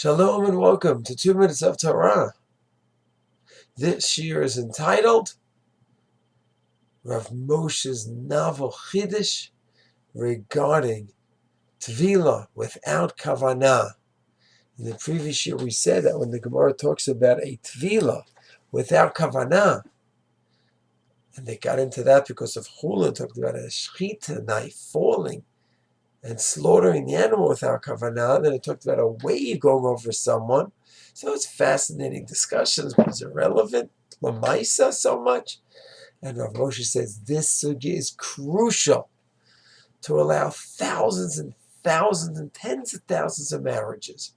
Shalom and welcome to 2 Minutes of Torah. This year is entitled Rav Moshe's novel Chiddush regarding Tvila without Kavanah. In the previous year we said that when the Gemara talks about a Tvila without Kavanah, and they got into that because of Chulin, talked about a Shechita knife falling and slaughtering the animal without kavanah. Then it talked about a wave going over someone. So it's fascinating discussions, but it's irrelevant. Lamaisa so much. And Rav Moshe says this sugya is crucial to allow thousands and thousands and tens of thousands of marriages.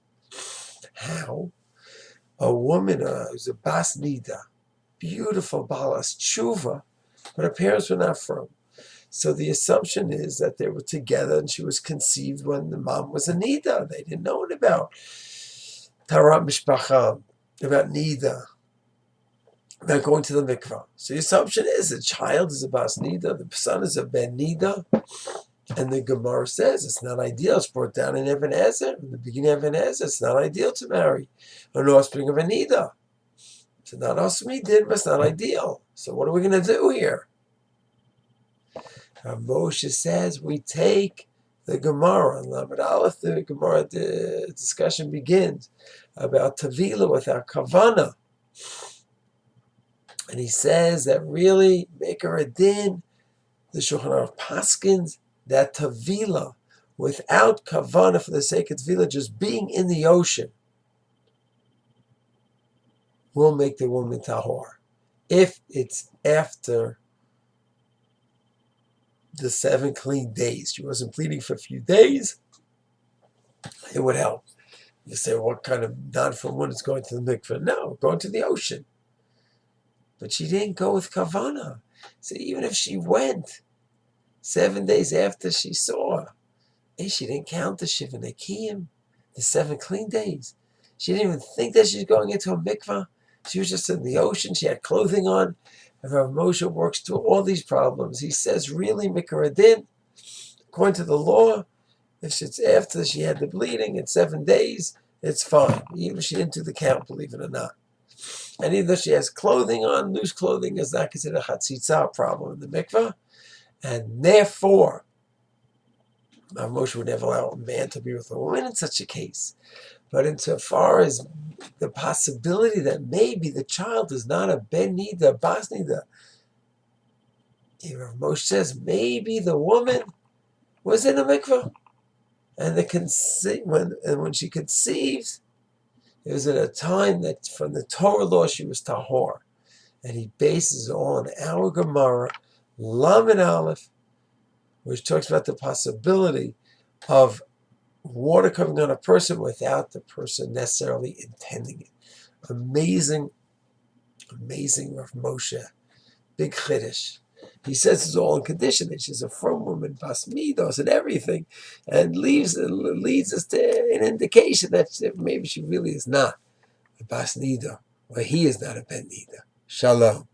How? A woman who's a bas nida, beautiful Baal Teshuva, but her parents were not from. So the assumption is that they were together and she was conceived when the mom was a nida. They didn't know it about tarat mishpacha, about nida, about going to the mikvah. So the assumption is the child is a bas nida, the son is a ben nida, and the Gemara says it's not ideal. It's brought down in Even Ezer, in the beginning of Even Ezer, it's not ideal to marry an offspring of a nida. So not osmi did, but it's not ideal. So what are we going to do here? Rav Moshe says we take the Gemara, and Lamed Aleph, the Gemara, the discussion begins about Tavila without Kavana. And he says that really, Meker Adin, the Shulchan Aruch Paskins, that Tavila without Kavana for the sake of Tavila, just being in the ocean, will make the woman Tahor. If it's after the 7 clean days. She wasn't bleeding for a few days, it would help. You say, what kind of non-from woman is going to the mikveh? No, going to the ocean. But she didn't go with kavana. So even if she went 7 days after she saw, she didn't count the Shiva Nekiyim, the 7 clean days. She didn't even think that she was going into a mikveh. She was just in the ocean. She had clothing on. And Rav Moshe works through all these problems. He says, really, Mikar Adin, according to the law, if it's after she had the bleeding in 7 days, it's fine. Even if she didn't do the count, believe it or not. And even though she has clothing on, loose clothing is not considered a chatzitza problem in the mikveh. And therefore, Rav Moshe would never allow a man to be with a woman in such a case. But insofar as the possibility that maybe the child is not a ben nida, bas nida, Rav Moshe says maybe the woman was in a mikveh, and when she conceives, it was at a time that from the Torah law she was tahor, and he bases it on our Gemara, Lamed Aleph, which talks about the possibility of water coming on a person without the person necessarily intending it. Amazing, amazing Rav Moshe. Big Chiddush. He says it's all in condition that she's a from woman, bas midos and everything, and leads us to an indication that maybe she really is not a bas nida, or he is not a ben nida. Shalom.